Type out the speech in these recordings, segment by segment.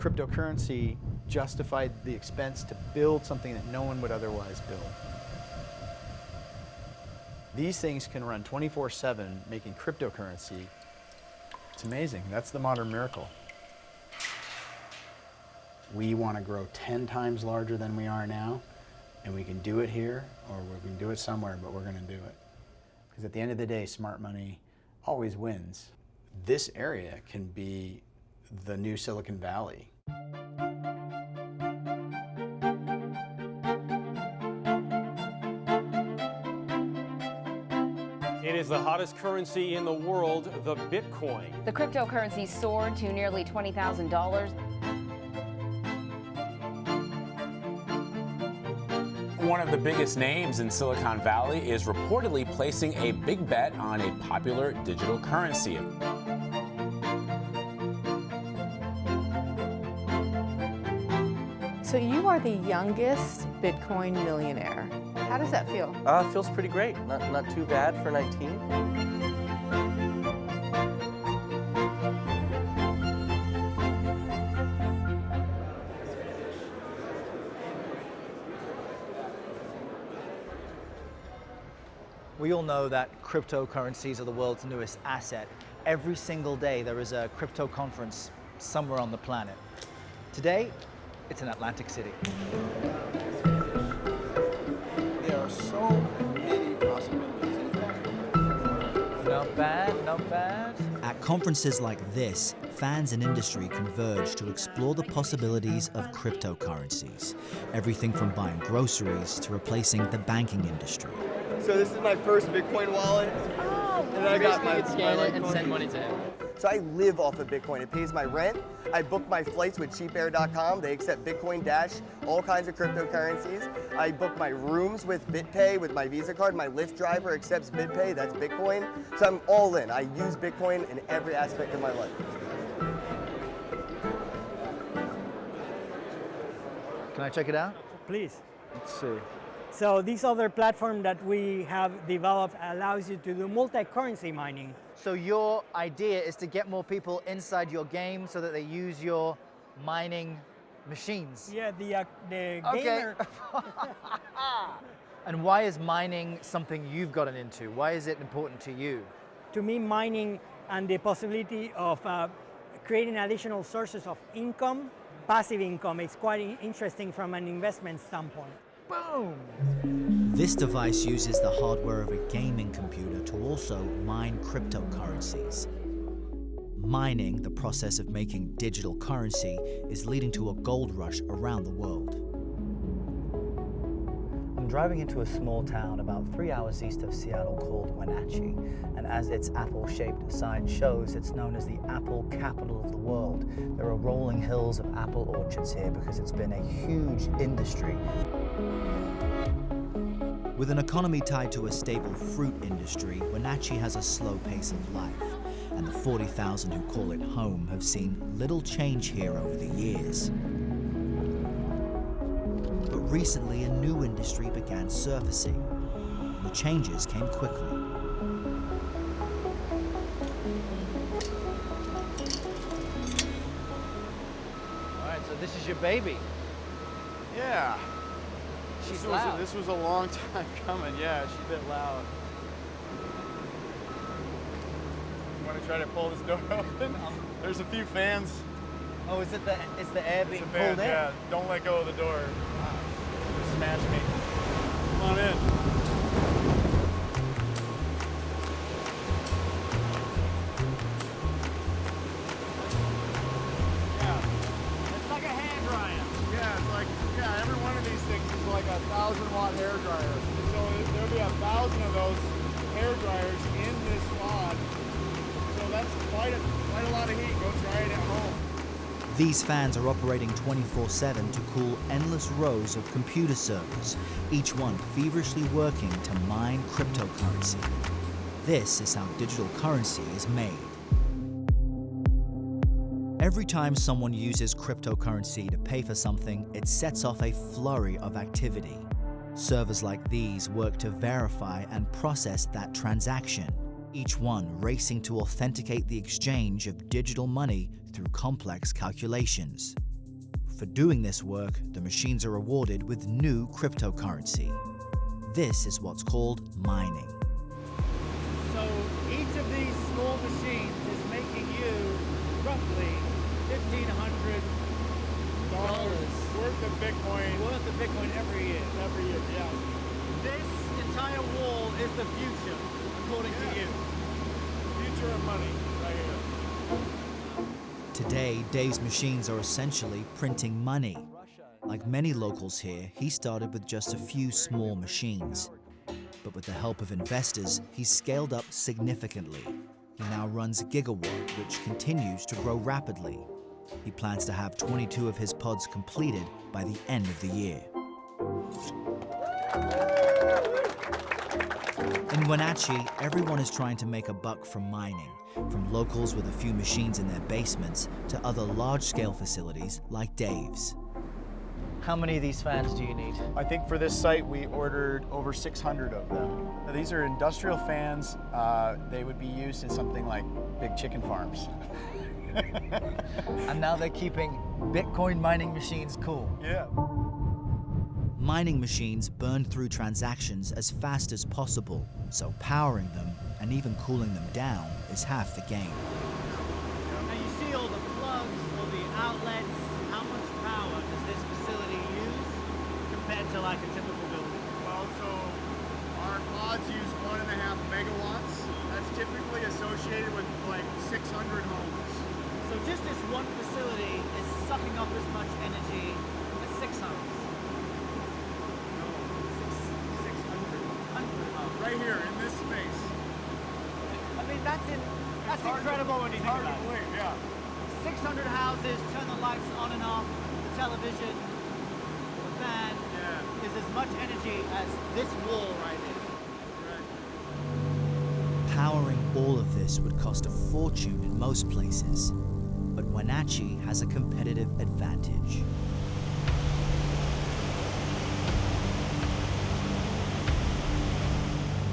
cryptocurrency justified the expense to build something that no one would otherwise build. These things can run 24/7, making cryptocurrency. It's amazing. That's the modern miracle. We want to grow 10 times larger than we are now, and we can do it here, or we can do it somewhere, but we're going to do it. Because at the end of the day, smart money always wins. This area can be the new Silicon Valley. It is the hottest currency in the world, the Bitcoin. The cryptocurrency soared to nearly $20,000. One of the biggest names in Silicon Valley is reportedly placing a big bet on a popular digital currency. So you are the youngest Bitcoin millionaire. How does that feel? Feels pretty great. Not too bad for 19. We all know that cryptocurrencies are the world's newest asset. Every single day there is a crypto conference somewhere on the planet. Today, it's in Atlantic City. There are so many possibilities. Not bad, not bad. At conferences like this, fans and industry converge to explore the possibilities of cryptocurrencies. Everything from buying groceries to replacing the banking industry. So this is my first Bitcoin wallet. Oh, And then I got my scan it and send money to him. So I live off of Bitcoin. It pays my rent. I book my flights with cheapair.com. They accept Bitcoin Dash, all kinds of cryptocurrencies. I book my rooms with BitPay with my Visa card. My Lyft driver accepts BitPay, that's Bitcoin. So I'm all in. I use Bitcoin in every aspect of my life. Can I check it out? Please. Let's see. So this other platform that we have developed allows you to do multi-currency mining. So your idea is to get more people inside your game so that they use your mining machines. Yeah, the Okay. gamer. And why is mining something you've gotten into? Why is it important to you? To me, mining and the possibility of creating additional sources of income, passive income, is quite interesting from an investment standpoint. Boom! This device uses the hardware of a gaming computer to also mine cryptocurrencies. Mining, the process of making digital currency, is leading to a gold rush around the world. I'm driving into a small town about 3 hours east of Seattle called Wenatchee, and as its apple-shaped sign shows, it's known as the apple capital of the world. There are rolling hills of apple orchards here because it's been a huge industry. With an economy tied to a stable fruit industry, Wenatchee has a slow pace of life, and the 40,000 who call it home have seen little change here over the years. But recently, a new industry began surfacing. The changes came quickly. All right, so this is your baby. Yeah. She's loud. This was a long time coming. Yeah, she's a bit loud. You want to try to pull this door open? There's a few fans. Oh, is it the air being It's a fan, pulled in? yeah. Don't let go of the door. Just smash me. Come on in. Every one of these things is like a 1,000-watt hair dryer. So there'll be 1,000 of those hair dryers in this pod. So that's quite a lot of heat. Go try it at home. These fans are operating 24/7 to cool endless rows of computer servers, each one feverishly working to mine cryptocurrency. This is how digital currency is made. Every time someone uses cryptocurrency to pay for something, it sets off a flurry of activity. Servers like these work to verify and process that transaction, each one racing to authenticate the exchange of digital money through complex calculations. For doing this work, the machines are rewarded with new cryptocurrency. This is what's called mining. So each of these small machines is making you roughly $1,500 worth of Bitcoin every year. every year. Yeah. This entire wall is the future, according to you. Future of money, right here. Today, Dave's machines are essentially printing money. Like many locals here, he started with just a few small machines. But with the help of investors, he's scaled up significantly. He now runs Gigawatt, which continues to grow rapidly. He plans to have 22 of his pods completed by the end of the year. In Wenatchee, everyone is trying to make a buck from mining, from locals with a few machines in their basements to other large-scale facilities like Dave's. How many of these fans do you need? I think for this site we ordered over 600 of them. Now, these are industrial fans. They would be used in something like big chicken farms. And now they're keeping Bitcoin mining machines cool. Yeah. Mining machines burn through transactions as fast as possible, so powering them and even cooling them down is half the game. Now you see all the plugs, all the outlets. How much power does this facility use compared to like a typical building? Well, so our pods use 1.5 megawatts. That's typically associated with like 600 homes. So just this one facility is sucking up as much energy as 6 homes. No, 600 homes. Right here in this space. I mean, that's incredible when you think Hard about to it. believe, yeah. 600 houses, turn the lights on and off, the television, the fan, is as much energy as this wall right here. Powering all of this would cost a fortune in most places, but Wenatchee has a competitive advantage.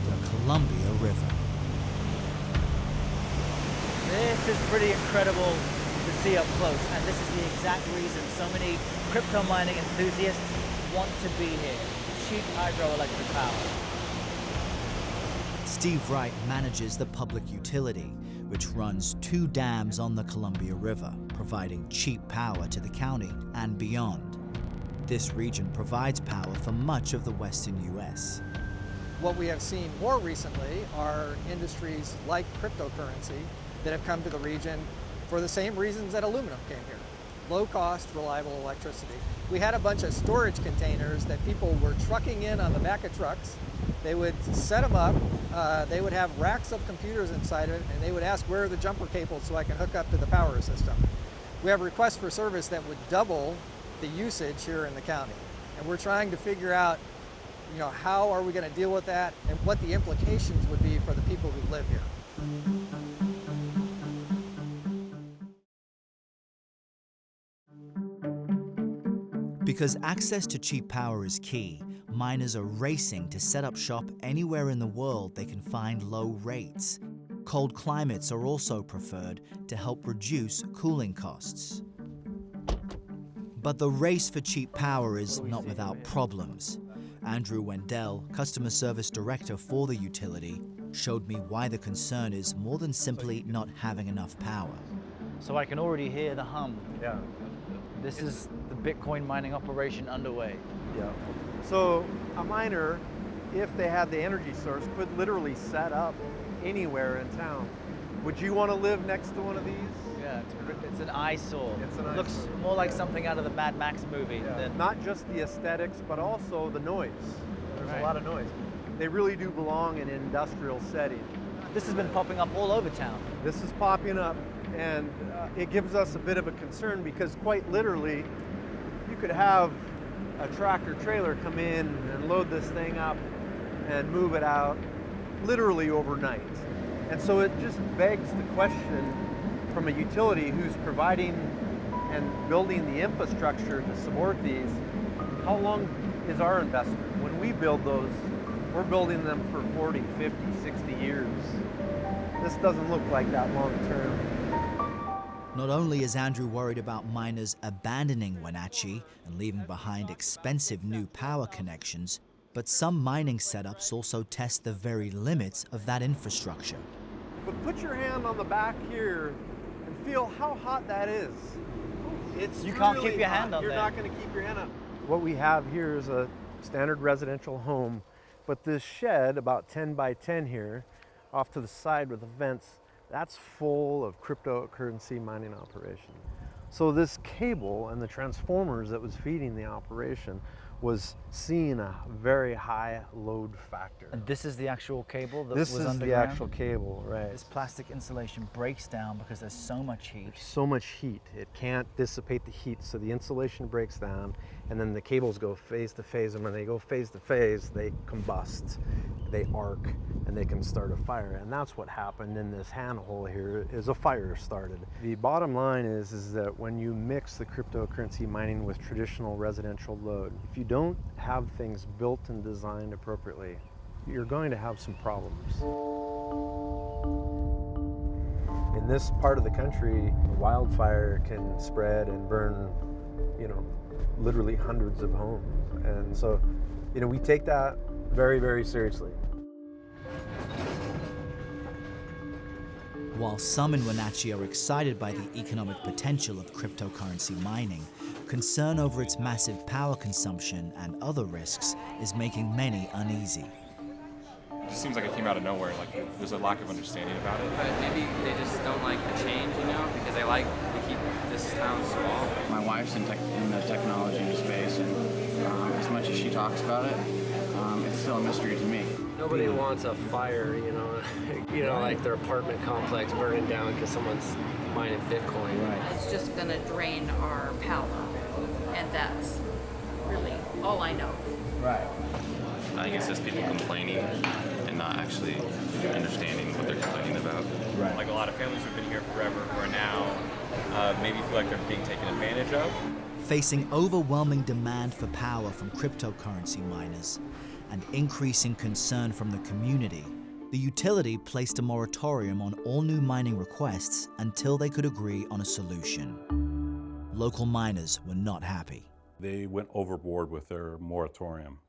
The Columbia River. This is pretty incredible to see up close, and this is the exact reason so many crypto mining enthusiasts want to be here. Cheap hydroelectric power. Steve Wright manages the public utility, which runs 2 dams on the Columbia River, providing cheap power to the county and beyond. This region provides power for much of the western U.S. What we have seen more recently are industries like cryptocurrency that have come to the region for the same reasons that aluminum came here. Low cost, reliable electricity. We had a bunch of storage containers that people were trucking in on the back of trucks. They would set them up, they would have racks of computers inside of it, and they would ask, where are the jumper cables so I can hook up to the power system? We have requests for service that would double the usage here in the county. And we're trying to figure out, how are we going to deal with that and what the implications would be for the people who live here. Because access to cheap power is key, miners are racing to set up shop anywhere in the world they can find low rates. Cold climates are also preferred to help reduce cooling costs. But the race for cheap power is not without problems. Andrew Wendell, customer service director for the utility, showed me why the concern is more than simply not having enough power. So I can already hear the hum. Yeah. This is the Bitcoin mining operation underway. Yeah. So a miner, if they had the energy source, could literally set up anywhere in town. Would you want to live next to one of these? Yeah, it's an eyesore. It looks more like something out of the Mad Max movie. Yeah. Not just the aesthetics, but also the noise. There's a lot of noise. They really do belong in an industrial setting. This has been popping up all over town. This is popping up, and it gives us a bit of a concern because quite literally, you could have a tractor trailer come in and load this thing up and move it out literally overnight. And so it just begs the question from a utility who's providing and building the infrastructure to support these, how long is our investment? When we build those, we're building them for 40, 50, 60 years. This doesn't look like that long term. Not only is Andrew worried about miners abandoning Wenatchee and leaving behind expensive new power connections, but some mining setups also test the very limits of that infrastructure. But put your hand on the back here and feel how hot that is. It's You can't really keep your hot. hand on You're there. not going to keep your hand up. What we have here is a standard residential home, but this shed, about 10 by 10 here, off to the side with the vents, that's full of cryptocurrency mining operation. So this cable and the transformers that was feeding the operation was seeing a very high load factor. And this is the actual cable that This was is underground? the actual cable, right. This plastic insulation breaks down because there's so much heat. There's so much heat, it can't dissipate the heat, so the insulation breaks down, and then the cables go phase to phase, and when they go phase to phase, they combust, they arc, and they can start a fire. And that's what happened in this handhole here, is a fire started. The bottom line is that when you mix the cryptocurrency mining with traditional residential load, if you don't have things built and designed appropriately, you're going to have some problems. In this part of the country, wildfire can spread and burn, literally hundreds of homes. And so, we take that very, very seriously. While some in Wenatchee are excited by the economic potential of cryptocurrency mining, concern over its massive power consumption and other risks is making many uneasy. It seems like it came out of nowhere, like there's a lack of understanding about it. But maybe they just don't like the change, because they like to keep this town small. My wife's in the technology space, and as much as she talks about it, it's still a mystery to me. Nobody wants a fire, like their apartment complex burning down because someone's mining Bitcoin. Right. It's just going to drain our power, and that's really all I know. Right. I think it's just people complaining and not actually understanding what they're complaining about. Right. Like a lot of families who've been here forever who are now maybe feel like they're being taken advantage of. Facing overwhelming demand for power from cryptocurrency miners and increasing concern from the community, the utility placed a moratorium on all new mining requests until they could agree on a solution. Local miners were not happy. They went overboard with their moratorium.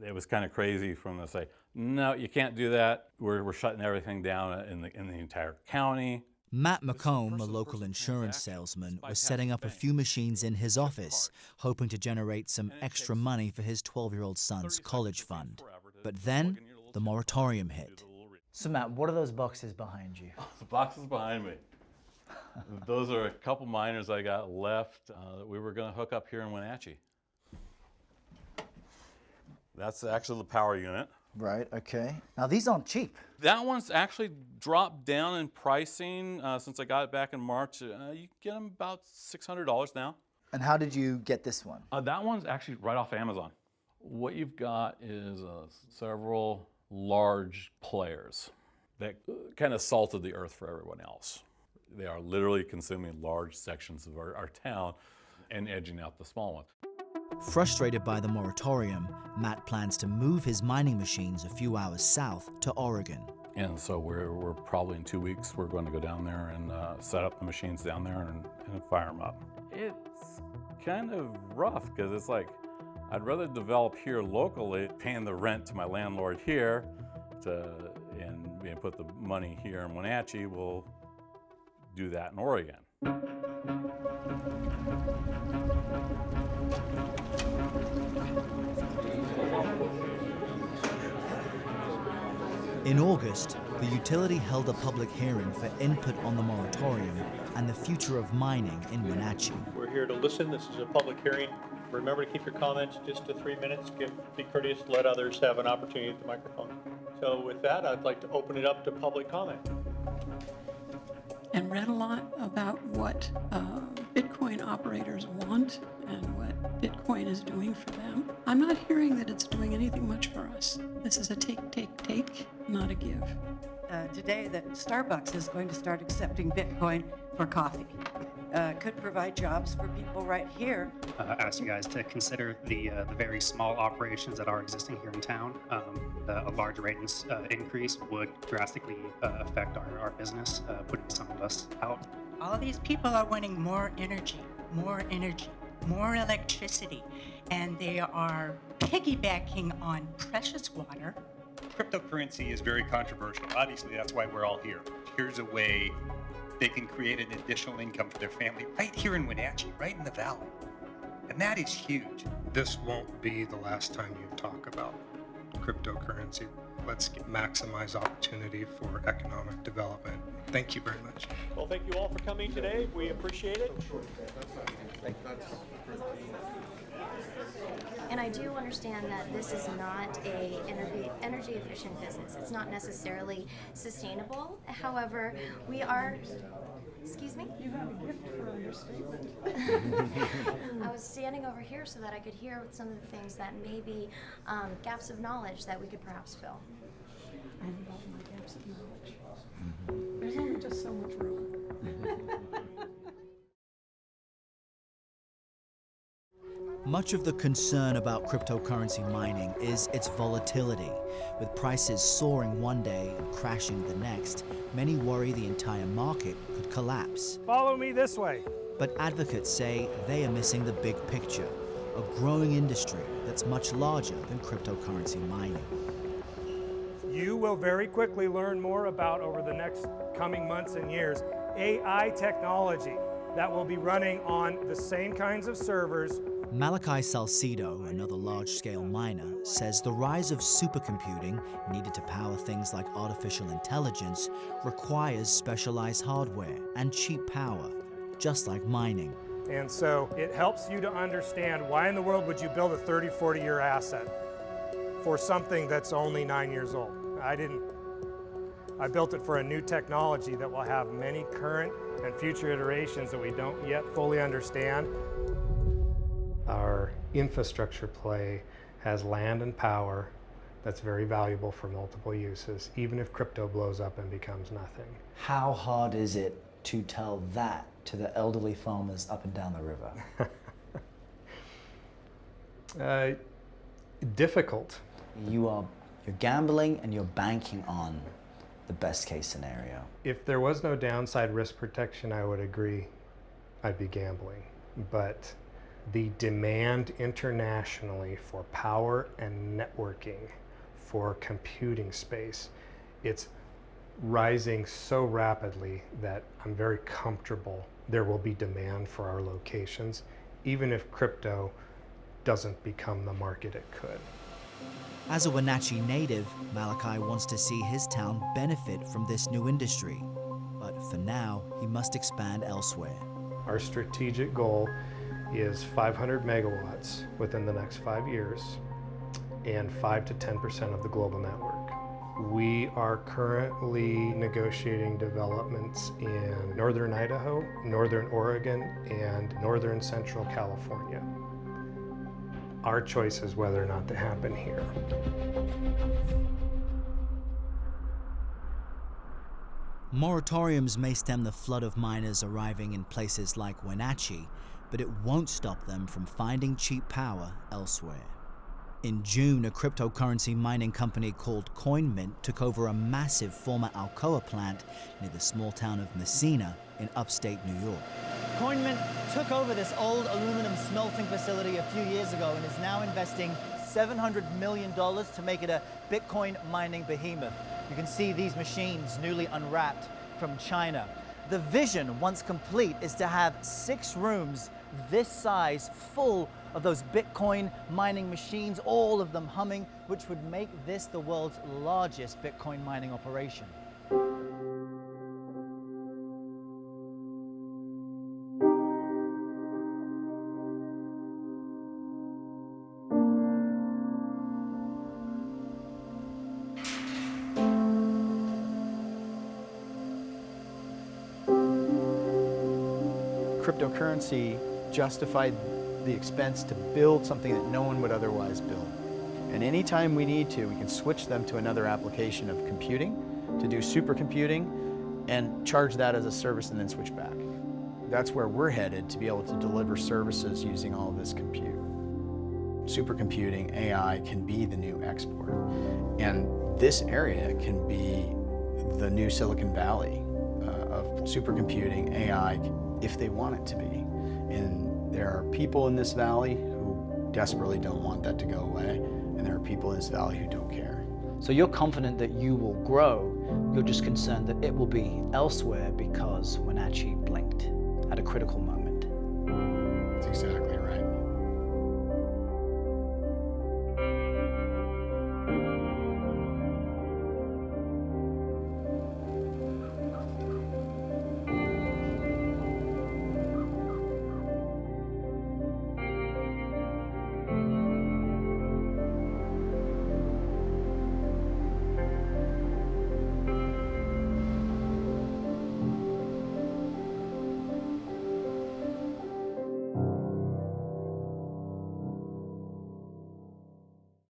It was kind of crazy for them to say, no, you can't do that. We're shutting everything down in the entire county. Matt McComb, a local insurance salesman, was setting up a few machines in his office, hoping to generate some extra money for his 12-year-old son's college fund. But then, the moratorium hit. So Matt, what are those boxes behind you? The boxes behind me. Those are a couple miners I got left that we were going to hook up here in Wenatchee. That's actually the power unit. Right, okay. Now these aren't cheap. That one's actually dropped down in pricing since I got it back in March. You can get them about $600 now. And how did you get this one? That one's actually right off Amazon. What you've got is several large players that kind of salted the earth for everyone else. They are literally consuming large sections of our town and edging out the small ones. Frustrated by the moratorium, Matt plans to move his mining machines a few hours south to Oregon. And so we're probably in 2 weeks, we're going to go down there and set up the machines down there and fire them up. It's kind of rough because it's like, I'd rather develop here locally, paying the rent to my landlord here, and put the money here in Wenatchee. We'll do that in Oregon. In August, the utility held a public hearing for input on the moratorium and the future of mining in Wenatchee. We're here to listen. This is a public hearing. Remember to keep your comments just to 3 minutes. Be courteous, let others have an opportunity at the microphone. So with that, I'd like to open it up to public comment. And read a lot about what Bitcoin operators want and what Bitcoin is doing for them. I'm not hearing that it's doing anything much for us. This is a take, not a give. Today that Starbucks is going to start accepting Bitcoin for coffee. Could provide jobs for people right here. Ask you guys to consider the very small operations that are existing here in town. A large rate increase would drastically affect our business, putting some of us out. All these people are wanting more energy, more electricity, and they are piggybacking on precious water. Cryptocurrency is very controversial. Obviously, that's why we're all here. Here's a way they can create an additional income for their family right here in Wenatchee, right in the valley. And that is huge. This won't be the last time you talk about cryptocurrency. Let's maximize opportunity for economic development. Thank you very much. Well, thank you all for coming today. We appreciate it. And I do understand that this is not a energy efficient business. It's not necessarily sustainable. However, we are, excuse me? You have a gift for understatement. I was standing over here so that I could hear some of the things that may be gaps of knowledge that we could perhaps fill. I love my gaps of knowledge. There's only just so much room. Much of the concern about cryptocurrency mining is its volatility. With prices soaring one day and crashing the next, many worry the entire market could collapse. Follow me this way. But advocates say they are missing the big picture, a growing industry that's much larger than cryptocurrency mining. You will very quickly learn more about, over the next coming months and years, AI technology that will be running on the same kinds of servers. Malachi Salcedo, another large-scale miner, says the rise of supercomputing needed to power things like artificial intelligence requires specialized hardware and cheap power, just like mining. And so it helps you to understand why in the world would you build a 30, 40-year asset for something that's only 9 years old. I built it for a new technology that will have many current and future iterations that we don't yet fully understand. Our infrastructure play has land and power that's very valuable for multiple uses, even if crypto blows up and becomes nothing. How hard is it to tell that to the elderly farmers up and down the river? Difficult. You're gambling and you're banking on the best case scenario. If there was no downside risk protection, I would agree I'd be gambling. But the demand internationally for power and networking, for computing space, it's rising so rapidly that I'm very comfortable there will be demand for our locations, even if crypto doesn't become the market it could. As a Wenatchee native, Malachi wants to see his town benefit from this new industry. But for now, he must expand elsewhere. Our strategic goal is 500 megawatts within the next 5 years and 5 to 10% of the global network. We are currently negotiating developments in northern Idaho, northern Oregon, and northern central California. Our choice is whether or not to happen here. Moratoriums may stem the flood of miners arriving in places like Wenatchee, but it won't stop them from finding cheap power elsewhere. In June, a cryptocurrency mining company called CoinMint took over a massive former Alcoa plant near the small town of Messina in upstate New York. CoinMint took over this old aluminum smelting facility a few years ago and is now investing $700 million to make it a Bitcoin mining behemoth. You can see these machines newly unwrapped from China. The vision, once complete, is to have 6 rooms this size full of those Bitcoin mining machines, all of them humming, which would make this the world's largest Bitcoin mining operation. Cryptocurrency justified the expense to build something that no one would otherwise build. And anytime we need to, we can switch them to another application of computing, to do supercomputing, and charge that as a service and then switch back. That's where we're headed, to be able to deliver services using all this compute. Supercomputing, AI, can be the new export. And this area can be the new Silicon Valley of supercomputing, AI, if they want it to be. And there are people in this valley who desperately don't want that to go away, and there are people in this valley who don't care. So you're confident that you will grow, you're just concerned that it will be elsewhere because Wenatchee blinked at a critical moment. That's exactly right.